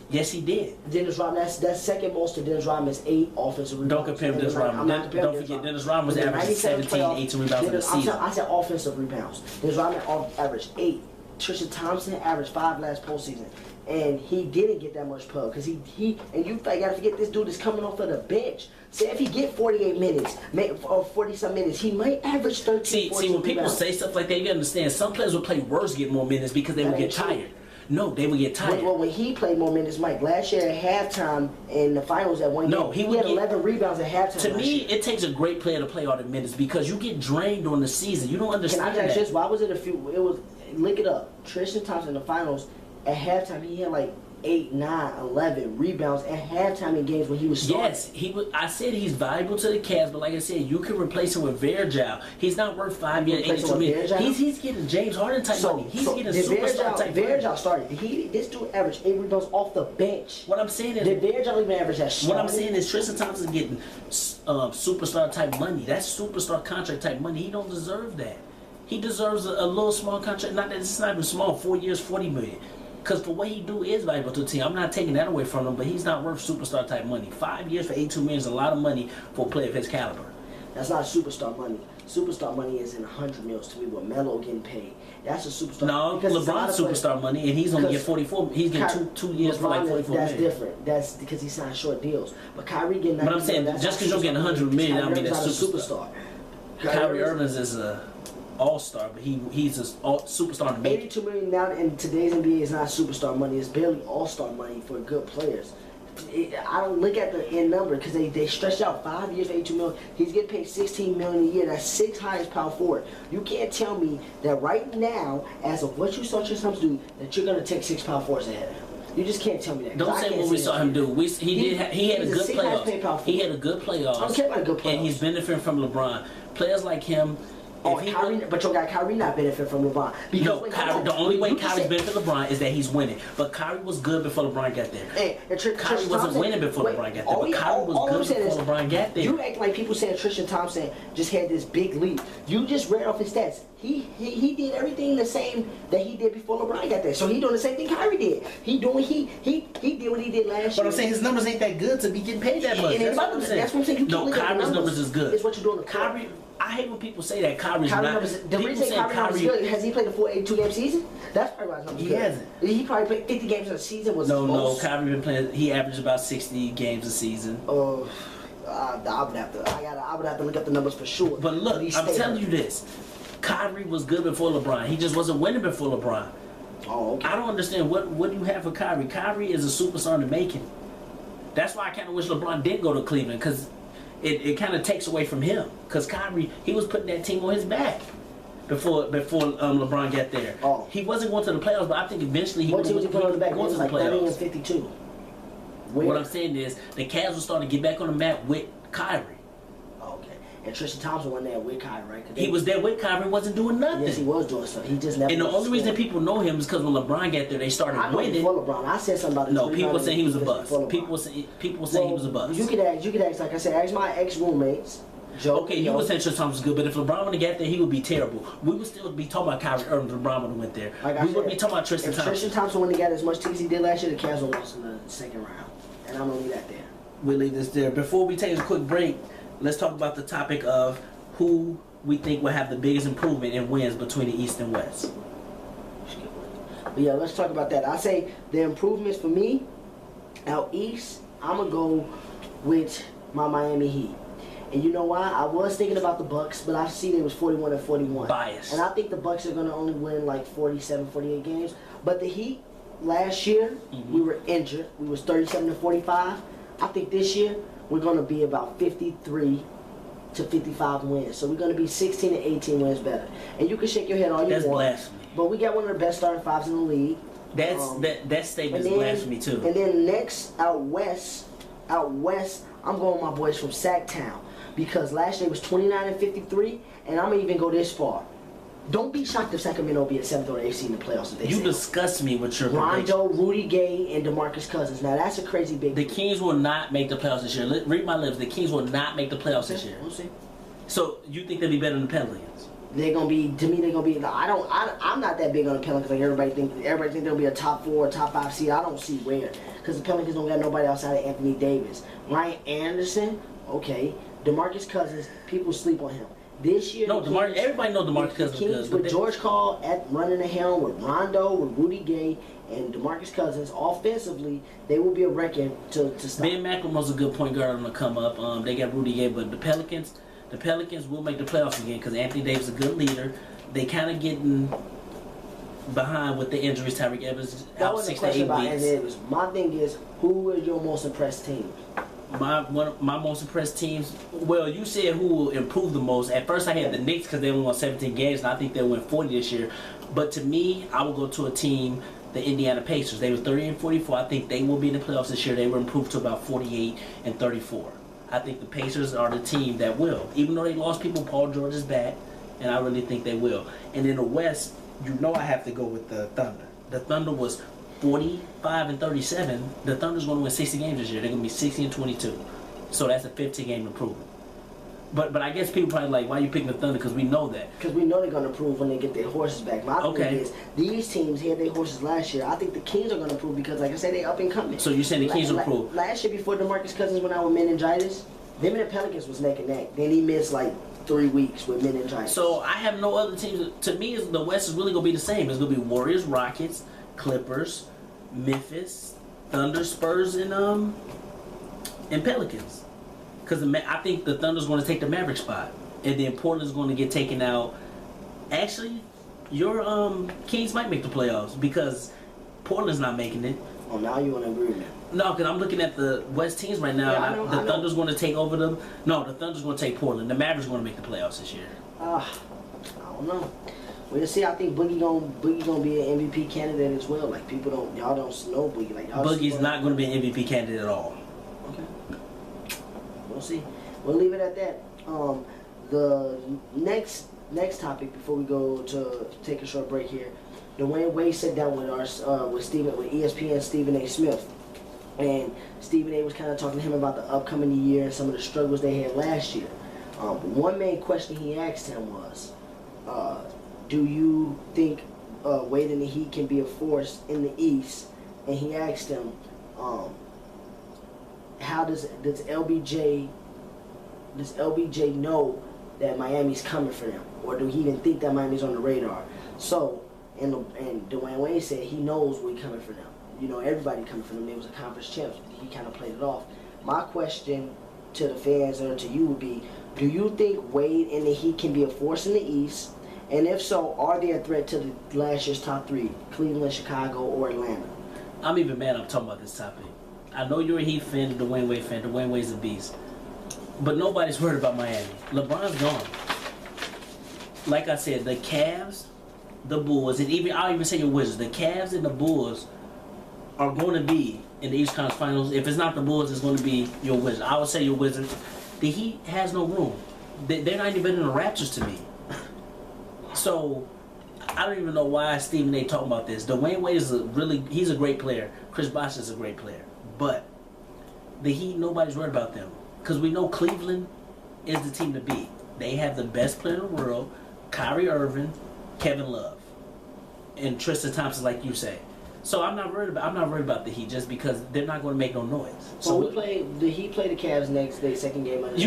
Yes, he did. Dennis Rodman, that's second most to Dennis Rodman's 8 offensive rebounds. Don't compare him to Dennis Rodman. Don't forget, Dennis Rodman was averaging 17, 18 rebounds in the season. I said offensive rebounds. Dennis Rodman averaged 8. Tristian Thompson averaged 5 last postseason. And he didn't get that much pub because and you gotta forget this dude is coming off of the bench. Say if he get 48 minutes, or 40-some minutes, he might average 13, 14 See, when people rebounds. say stuff like that, you understand. Some players would play worse, get more minutes because they would get tired. No, they would get tired. Well, when he played more minutes, Mike, last year at halftime in the finals at one game, he had 11 rebounds at halftime. To me, it takes a great player to play all the minutes because you get drained during the season. You don't understand that. Just why was it look it up. Tristian Thompson in the finals at halftime, he had like 8, 9, 11 rebounds at halftime in games when he was starting. Yes, I said he's valuable to the Cavs, but like I said, you can replace him with Verjao. He's not worth 5 years, 82 million. He's getting James Harden type money. He's getting superstar type money. Verjao started. This dude averaged 8 rebounds off the bench. What I'm saying is, did Verjao even average that? What I'm saying is, Tristian Thompson's getting superstar type money. That's superstar contract type money. He don't deserve that. He deserves a little small contract. Not that it's not even small. 4 years, $40 million. Because for what he do is valuable to the team. I'm not taking that away from him, but he's not worth superstar type money. 5 years for $82 million is a lot of money for a player of his caliber. That's not superstar money. Superstar money is in 100 mils to me with Melo getting paid. That's a superstar. No, LeBron's superstar money, and he's only getting 44. He's getting two years for like 44 million. That's different. That's because he signed short deals. But Kyrie getting. But I'm saying just because you're getting 100 million, I mean that's superstar. Kyrie Irving is a all-star, but he's a superstar in the making. $82 million now in today's NBA is not superstar money. It's barely all-star money for good players. I don't look at the end number because they stretched out 5 years for $82 million. He's getting paid $16 million a year. That's 6th highest power forward. You can't tell me that right now, as of what you saw Tristian Thompson do, that you're gonna take 6 power forwards ahead of him. You just can't tell me that. Don't say what we saw him do. He had a good playoffs. He had a good playoffs. I don't care about good playoffs. And he's benefiting from LeBron. Players like him. But your guy Kyrie not benefit from LeBron. No, the only way Kyrie's benefit LeBron is that he's winning. But Kyrie was good before LeBron got there. Kyrie wasn't winning before LeBron got there. But Kyrie was good before LeBron got there. You act like people saying Tristian Thompson just had this big leap. You just read off his stats. He did everything the same that he did before LeBron got there. So he doing the same thing Kyrie did. He did what he did last year. But I'm saying his numbers ain't that good to be getting paid that much. That's what I'm saying. That's what I'm saying. No, Kyrie's numbers is good. It's what you're doing. Kyrie. I hate when people say that Kyrie's not. The reason Kyrie good, has he played a full 82-game season? That's probably why his numbers good. He hasn't. He probably played 50 games in a season. No, Kyrie been playing. He averaged about 60 games a season. Oh, I would have to look up the numbers for sure. But look, I'm telling you this. Kyrie was good before LeBron. He just wasn't winning before LeBron. Oh, okay. I don't understand what do you have for Kyrie. Kyrie is a superstar in the making. That's why I kind of wish LeBron did go to Cleveland because it kind of takes away from him. Because Kyrie, he was putting that team on his back before LeBron got there. Oh. He wasn't going to the playoffs, but I think eventually he was going to the back. Going to the like playoffs. 52. What I'm saying is the Cavs will start to get back on the map with Kyrie. Okay. And Tristian Thompson wasn't there with Kyrie, right? He was there with Kyrie, wasn't doing nothing. Yes, he was doing stuff. He just never. And the only reason people know him is because when LeBron got there, they started winning. Before LeBron, I said something about it. No, people saying he was a bust. People say he was a bust. You could ask, like I said, ask my ex-roommates. Joe, okay, you would say Tristian Thompson was good, but if LeBron would have got there, he would be terrible. We would still be talking about Kyrie Irving if LeBron would have went there. Like we would be talking about Tristian Thompson. If Tristian Thompson wouldn't have got as much T as he did last year, the Cavs would have lost in the second round. And I'm going to leave that there. We'll leave this there. Before we take a quick break, let's talk about the topic of who we think will have the biggest improvement in wins between the East and West. But yeah, let's talk about that. I say the improvements for me, out East, I'm going to go with my Miami Heat. And you know why? I was thinking about the Bucks, but I see they was 41-41. Bias. And I think the Bucks are going to only win like 47, 48 games. But the Heat, last year, we were injured. We was 37-45. I think this year, we're going to be about 53 to 55 wins. So we're going to be 16 to 18 wins better. And you can shake your head all you want. That's blasphemy. But we got one of the best starting fives in the league. That statement is blasphemy too. And then next, out west, I'm going with my boys from Sacktown. Because last year was 29-53, and I'm gonna even go this far. Don't be shocked if Sacramento be at 7th or 8th seed in the playoffs. If they you disgust me with your Rondo, Rudy Gay, and DeMarcus Cousins. Now that's a crazy big. The Kings will not make the playoffs this year. Read my lips. The Kings will not make the playoffs this year. We'll see. So you think they'll be better than the Pelicans? They're gonna be. To me, they're gonna be. I'm not that big on the Pelicans. Like everybody think they'll be a top 4, top 5 seed. I don't see where, because the Pelicans don't got nobody outside of Anthony Davis. Ryan Anderson, okay. DeMarcus Cousins, people sleep on him. This year, everybody knows DeMarcus Cousins is good. With George Karl at running the helm, with Rondo, with Rudy Gay, and DeMarcus Cousins, offensively, they will be a wrecking to stop. Ben McLemore's a good point guard on the come up. They got Rudy Gay, but the Pelicans will make the playoffs again because Anthony Davis is a good leader. They kind of getting behind with the injuries. Tyreek Evans out 6 to 8 weeks. My thing is, who is your most impressed team? My most impressed teams. Well, you said who will improve the most. At first, I had the Knicks because they only won 17 games, and I think they'll win 40 this year. But to me, I would go to a team, the Indiana Pacers. They were 30-44. I think they will be in the playoffs this year. They will improve to about 48-34. I think the Pacers are the team that will, even though they lost people. Paul George is back, and I really think they will. And in the West, you know I have to go with the Thunder. The Thunder was 45-37. The Thunder's going to win 60 games this year. They're going to be 60-22. So that's a 15-game improvement. But I guess people probably like, why are you picking the Thunder? Because we know that. Because we know they're going to improve when they get their horses back. My thing is, these teams had their horses last year. I think the Kings are going to improve because, like I said, they up and coming. So you're saying the Kings will improve? Last year, before DeMarcus Cousins went out with meningitis, them and the Pelicans was neck and neck. Then he missed like 3 weeks with meningitis. So I have no other teams. To me, the West is really going to be the same. It's going to be Warriors, Rockets, Clippers, Memphis, Thunder, Spurs, and Pelicans. Because I think the Thunder's going to take the Maverick spot, and then Portland's going to get taken out. Actually, your Kings might make the playoffs because Portland's not making it. Oh, now you want to agree with me? No, because I'm looking at the West teams right now. Yeah, and the Thunder's going to take over them. No, the Thunder's going to take Portland. The Mavericks going to make the playoffs this year. I don't know. We'll see. I think Boogie gonna be an MVP candidate as well. Like y'all don't know Boogie. Like Boogie's not going to be an MVP candidate at all. Okay. We'll see. We'll leave it at that. The next topic before we go to take a short break here. Dwayne Wade sat down with with ESPN Stephen A. Smith, and Stephen A. was kind of talking to him about the upcoming year and some of the struggles they had last year. One main question he asked him was, do you think Wade and the Heat can be a force in the East? And he asked him, how does LBJ know that Miami's coming for them, or do he even think that Miami's on the radar? So, and Dwayne Wade said he knows we're coming for them. You know, everybody coming for them. They was a conference champs. He kind of played it off. My question to the fans or to you would be, do you think Wade and the Heat can be a force in the East? And if so, are they a threat to the last year's top 3, Cleveland, Chicago, or Atlanta? I'm even mad I'm talking about this topic. I know you're a Heat fan, a Dwayne Wade fan. Dwayne Wade's a beast. But nobody's worried about Miami. LeBron's gone. Like I said, the Cavs, the Bulls, and I'll even say your Wizards. The Cavs and the Bulls are going to be in the East Conference Finals. If it's not the Bulls, it's going to be your Wizards. I would say your Wizards. The Heat has no room. they're not even better than the Raptors to me. So I don't even know why Stephen A. talking about this. Dwayne Wade is he's a great player. Chris Bosh is a great player. But the Heat, nobody's worried about them. Because we know Cleveland is the team to beat. They have the best player in the world, Kyrie Irving, Kevin Love, and Tristian Thompson, like you say. So I'm not worried about the Heat just because they're not going to make no noise. So the Heat play the Cavs next day, second game of the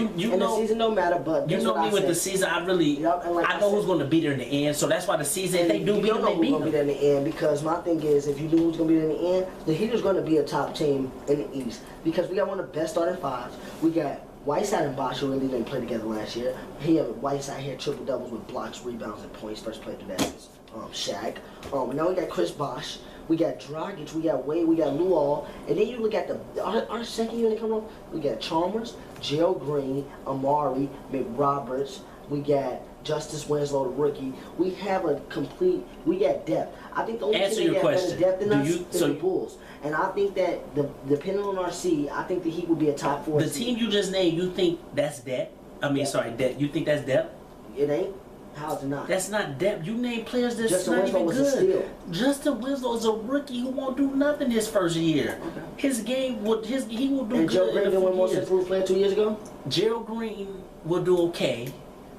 season don't matter. But you know me with the season, I know who's going to be there in the end. So that's why the season, if they do beat them, they beat them. Who's going to be there in the end, because my thing is, if you knew who's going to be there in the end, the Heat is going to be a top team in the East because we got one of the best starting fives. We got Whiteside and Bosh, who really didn't play together last year. Whiteside had triple doubles with blocks, rebounds, and points. First played through that is Shaq. Now we got Chris Bosh. We got Dragic, we got Wade, we got Luol, and then you look at our second unit coming up. We got Chalmers, Gerald Green, Amari, McRoberts. We got Justice Winslow, the rookie. We have we got depth. I think the only team that has better depth than us is the Bulls. And I think that depending on our seed, I think that he would be a top 4 The seed. team you just named, you think that's depth? Depth. You think that's depth? It ain't. How's it not? That's not depth. You name players that's Justin not Winslow even was good. a steal. Justin Winslow is a rookie who won't do nothing his first year. Okay. His game he will do And good. Gerald Green didn't win Most Improved Player 2 years ago? Gerald Green will do okay.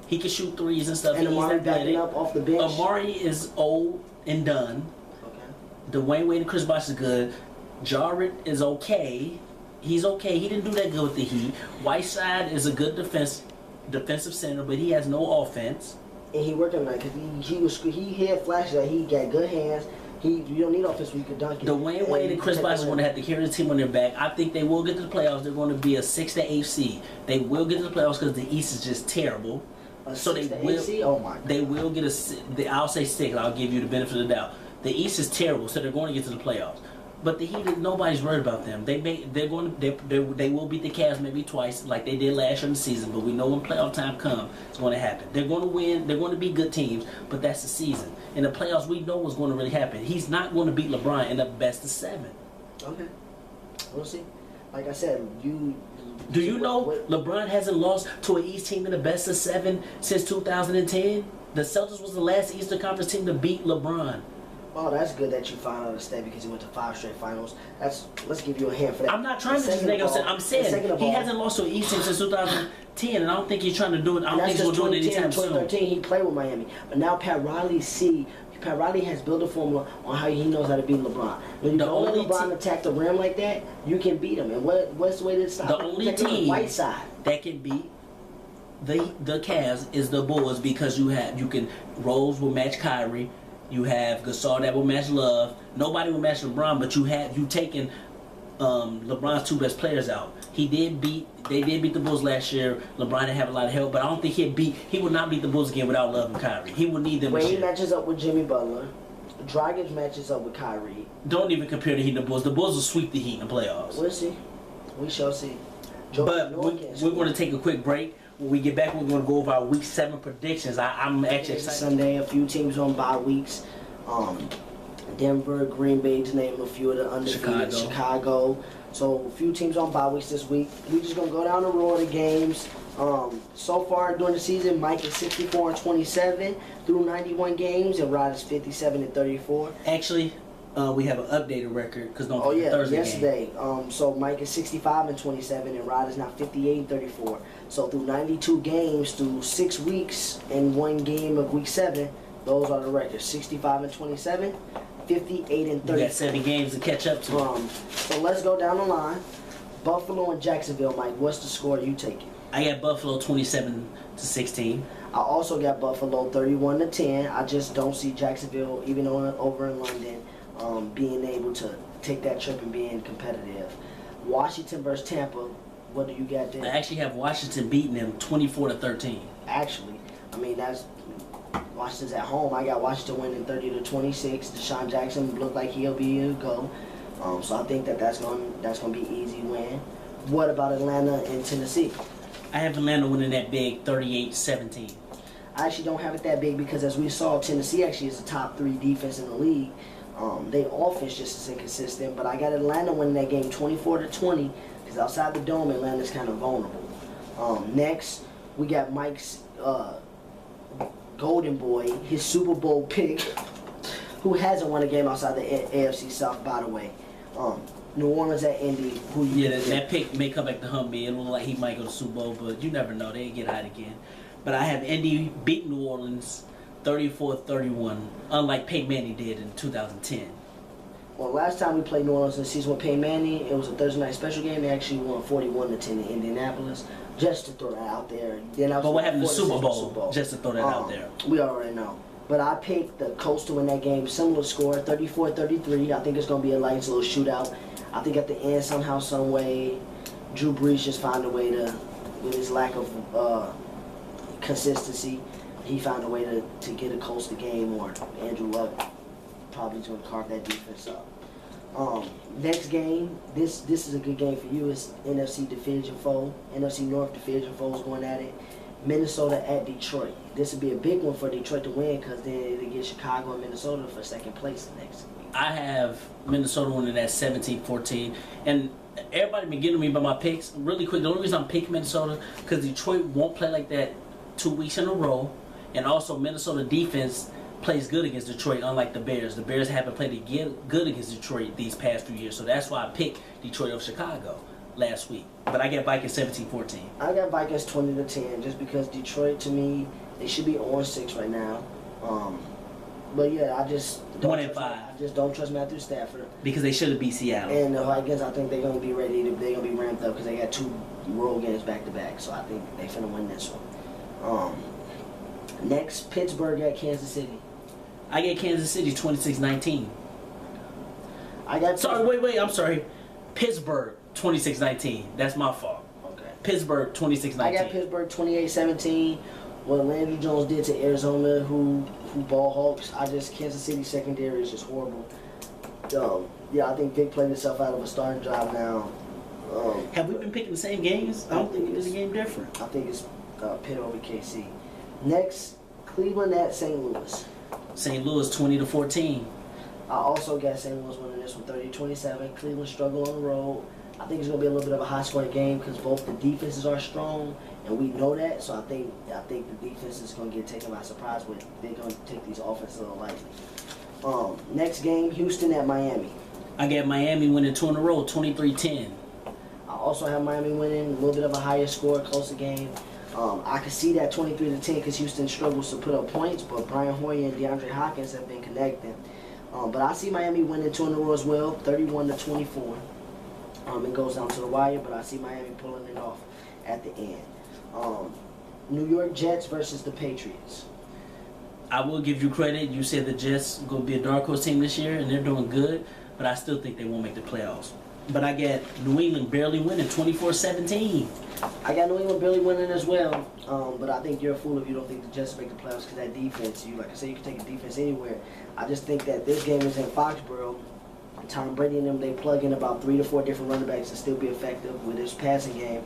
He can shoot threes and stuff. And He's Amari athletic. backing up off the bench? Amari is old and done. Okay. Dwayne Wade and Chris Bosh is good. Jarrett is okay. He's okay. He didn't do that good with the Heat. Whiteside is a good defensive center, but he has no offense. And he worked on that because he had flashes that he got good hands. You don't need offense when you can dunk it. Dwayne Wade and Chris Bosh are going to have to carry the team on their back. I think they will get to the playoffs. They're going to be a 6 to 8 seed. They will get to the playoffs because the East is just terrible. So they will. Oh my God. They will get I'll say 6. I'll give you the benefit of the doubt. The East is terrible, so they're going to get to the playoffs. But the Heat, nobody's worried about them. They will beat the Cavs maybe twice, like they did last year in the season. But we know when playoff time comes, it's going to happen. They're going to win. They're going to be good teams, but that's the season. In the playoffs, we know what's going to really happen. He's not going to beat LeBron in the best of 7. Okay, we'll see. Like I said, Do you know LeBron hasn't lost to an East team in the best of 7 since 2010? The Celtics was the last Eastern Conference team to beat LeBron. Oh, that's good that you found out a stat because he went to 5 straight finals. Let's give you a hand for that. I'm not trying to just make up. I'm saying he hasn't lost to an East team since 2010, and I don't think he's trying to do it. I don't think he's going to do it anytime soon. 2013, he played with Miami, but now Pat Riley has built a formula on how he knows how to beat LeBron. When you don't let LeBron attack the rim like that, you can beat him. And what's the way to stop? The only team Whiteside that can beat the Cavs is the Bulls because Rose will match Kyrie. You have Gasol that will match Love. Nobody will match LeBron, but you taken LeBron's 2 best players out. They did beat the Bulls last year. LeBron didn't have a lot of help, but I don't think he would not beat the Bulls again without Love and Kyrie. He would need them. Wade matches up with Jimmy Butler. Dragic matches up with Kyrie. Don't even compare the Heat and the Bulls. The Bulls will sweep the Heat in the playoffs. We'll see. We shall see. But we're going to take a quick break. When we get back, we're going to go over our Week 7 predictions. I'm actually excited. Sunday, a few teams on bye weeks. Denver, Green Bay, to name a few of the undefeated. Chicago. So a few teams on bye weeks this week. We're just going to go down the row of the games. So far during the season, Mike is 64-27 through 91 games, and Rod is 57-34. Actually, we have an updated record because yesterday. So Mike is 65-27, and Rod is now 58-34. So through 92 games, through 6 weeks and 1 game of Week 7, those are the records: 65-27, 58-34. You got 7 games to catch up to. So let's go down the line. Buffalo and Jacksonville, Mike. What's the score you taking? I got Buffalo 27-16. I also got Buffalo 31-10. I just don't see Jacksonville, even over in London, being able to take that trip and being competitive. Washington versus Tampa. What do you got there? I actually have Washington beating them 24-13. Actually, I mean that's Washington's at home. I got Washington winning 30-26. Deshaun Jackson looked like he'll be a go. So I think that's going to be an easy win. What about Atlanta and Tennessee? I have Atlanta winning that big 38-17. I actually don't have it that big because as we saw, Tennessee actually is the top 3 defense in the league. They offense just as inconsistent, but I got Atlanta winning that game 24-20 because outside the dome, Atlanta's kind of vulnerable. Next, we got Mike's golden boy, his Super Bowl pick, who hasn't won a game outside the AFC South, by the way. New Orleans at Indy. That pick may come back to hump me. It look like he might go to Super Bowl, but you never know. They get hot again. But I have Indy beat New Orleans 34-31, unlike Peyton Manning did in 2010. Well, last time we played New Orleans in the season with Peyton Manning, it was a Thursday night special game. They actually won 41-10 in Indianapolis. Just to throw that out there. But what happened to the Super Bowl? Just to throw that out there. We already know. But I picked the Colts to win that game. Similar score, 34-33. I think it's going to be a nice little shootout. I think at the end, somehow, some way, Drew Brees just found a way to, with his lack of consistency, he found a way to get a Colts the game, or Andrew Luck probably going to carve that defense up. Next game, this is a good game for you. It's NFC division foe, NFC North division foes going at it. Minnesota at Detroit. This would be a big one for Detroit to win, because then they get Chicago and Minnesota for second place next week. I have Minnesota winning at 17-14, and everybody been getting me by my picks. Really quick, the only reason I'm picking Minnesota because Detroit won't play like that 2 weeks in a row, and also Minnesota defense plays good against Detroit, unlike the Bears. The Bears haven't played good against Detroit these past few years, so that's why I picked Detroit over Chicago last week. But I got Vikings 17-14. I got Vikings 20-10, just because Detroit, to me, they should be 0-6 right now. But yeah, I just don't 1-5. I just don't trust Matthew Stafford. Because they should have beat Seattle. And the Vikings, I think they're gonna be ready. They're gonna be ramped up because they got 2 road games back to back. So I think they're gonna win this one. Next, Pittsburgh at Kansas City. I get Kansas City 26-19. I got. Wait. I'm sorry. Pittsburgh 26-19. That's my fault. Okay. Pittsburgh 26-19. I got Pittsburgh 28-17. What Landry Jones did to Arizona, who ball hawks. Kansas City secondary is just horrible. Yeah, I think Vic played himself out of a starting job now. Have we been picking the same games? I don't think it's a game different. I think it's Pitt over KC. Next, Cleveland at St. Louis. St. Louis 20-14. I also got St. Louis winning this one 30-27. Cleveland struggle on the road. I think it's going to be a little bit of a high-scoring game because both the defenses are strong, and we know that. So I think the defense is going to get taken by surprise, but they're going to take these offenses a little lightly. Next game, Houston at Miami. I got Miami winning 2 in a row, 23-10. I also have Miami winning, a little bit of a higher score, closer game. I can see that 23-10 because Houston struggles to put up points, but Brian Hoyer and DeAndre Hopkins have been connecting. But I see Miami winning 2 in a row as well, 31-24. It goes down to the wire, but I see Miami pulling it off at the end. New York Jets versus the Patriots. I will give you credit. You said the Jets are going to be a dark horse team this year, and they're doing good, but I still think they won't make the playoffs. But I get New England barely winning 24-17. I got New England barely winning as well, but I think you're a fool if you don't think the Jets will make the playoffs because that defense, like I said, you can take a defense anywhere. I just think that this game is in Foxborough. Tom Brady and them, they plug in about 3 to 4 different running backs and still be effective with this passing game.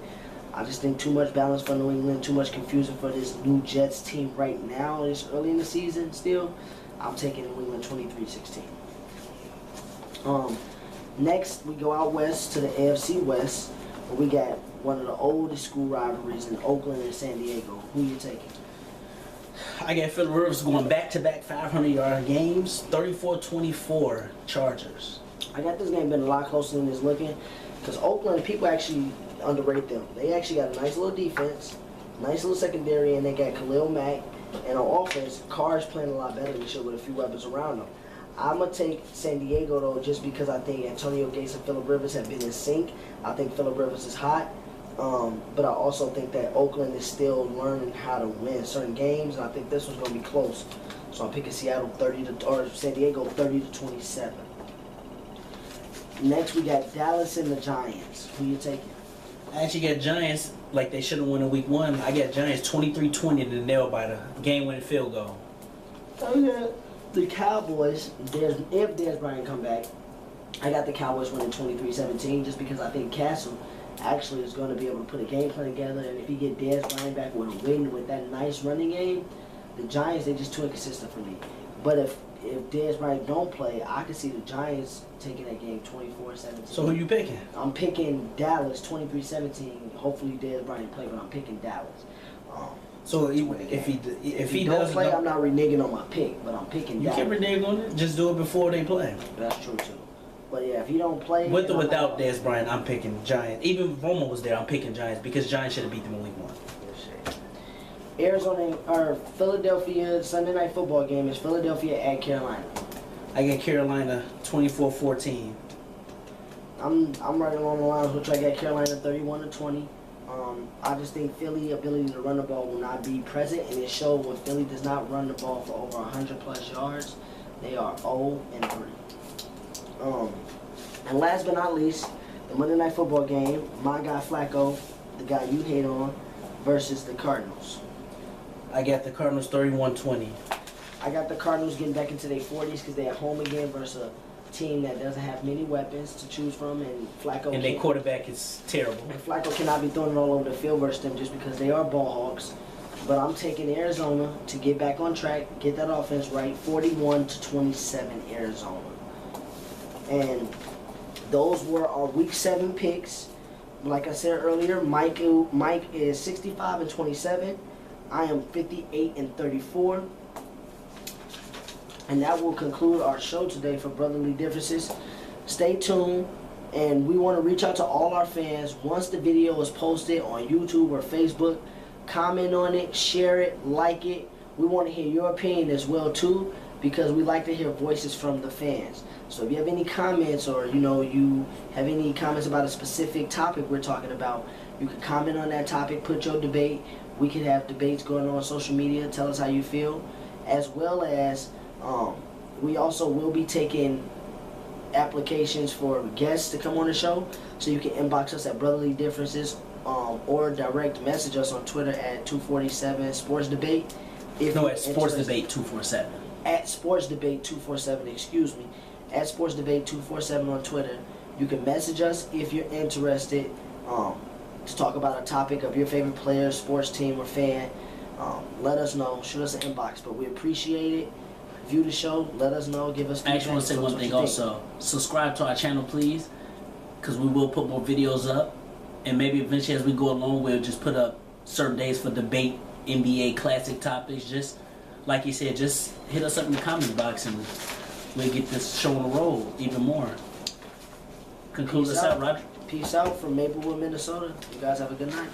I just think too much balance for New England, too much confusion for this new Jets team right now. It's early in the season still. I'm taking New England 23-16. Next, we go out west to the AFC West, where we got one of the oldest school rivalries in Oakland and San Diego. Who you taking? I got Phillip Rivers going back-to-back 500-yard games, 34-24 Chargers. I got this game been a lot closer than it's looking, because Oakland, people actually underrate them. They actually got a nice little defense, nice little secondary, and they got Khalil Mack. And on offense, Carr's playing a lot better this year with a few weapons around them. I'm going to take San Diego, though, just because I think Antonio Gates and Phillip Rivers have been in sync. I think Phillip Rivers is hot. But I also think that Oakland is still learning how to win certain games, and I think this one's going to be close. So I'm picking San Diego 30-27. Next, we got Dallas and the Giants. Who you taking? I actually got Giants like they should have won in week 1. I got Giants 23-20 in the nail biter, game-winning field goal. I got the Cowboys. If Dez Bryant come back, I got the Cowboys winning 23-17 just because I think Castle actually is going to be able to put a game plan together, and if you get Dez Bryant back with a win with that nice running game, the Giants, they're just too inconsistent for me. But if Dez Bryant don't play, I can see the Giants taking that game 24-17. So who you picking? I'm picking Dallas 23-17. Hopefully Dez Bryant play, but I'm picking Dallas. So if he don't does play, I'm not reneging on my pick, but I'm picking. You can renege on it. Just do it before they play. That's true too. But yeah, if he don't play, with or without Dez Bryant, I'm picking Giants. Even if Romo was there, I'm picking Giants because Giants should have beat them in week 1. Arizona or Philadelphia Sunday night football game is Philadelphia at Carolina. I get Carolina 24-14. I'm right along the lines which I got Carolina 31-20. I just think Philly ability to run the ball will not be present, and it showed when Philly does not run the ball for over 100+ yards, they are 0-3. And last but not least, the Monday night football game, my guy Flacco, the guy you hate on, versus the Cardinals. I got the Cardinals 31-20. I got the Cardinals getting back into their 40s because they're at home again versus a team that doesn't have many weapons to choose from, and Flacco. And their quarterback is terrible. And Flacco cannot be throwing it all over the field versus them just because they are ball hawks. But I'm taking Arizona to get back on track, get that offense right. 41-27 Arizona. And those were our Week 7 picks. Like I said earlier, Mike is 65-27. I am 58-34. And that will conclude our show today for Brotherly Differences. Stay tuned, and we want to reach out to all our fans. Once the video is posted on YouTube or Facebook, comment on it, share it, like it. We want to hear your opinion as well too, because we like to hear voices from the fans. So if you have any comments, or you have any comments about a specific topic we're talking about, you can comment on that topic, put your debate. We can have debates going on social media. Tell us how you feel, as well as we also will be taking applications for guests to come on the show. So you can inbox us at Brotherly Differences, or direct message us on Twitter at 247 Sports Debate. At Sports Debate 247. At Sports Debate 247, excuse me. At Sports Debate 247 on Twitter. You can message us if you're interested to talk about a topic of your favorite player, sports team, or fan. Let us know. Shoot us an inbox. But we appreciate it. View the show. Let us know. Give us feedback. I actually want to say one thing also. Subscribe to our channel, please, because we will put more videos up. And maybe eventually as we go along, we'll just put up certain days for debate, NBA classic topics. Just like you said, just hit us up in the comment box and we'll get this show on the road even more. Conclude us out, Roger. Peace out from Maplewood, Minnesota. You guys have a good night.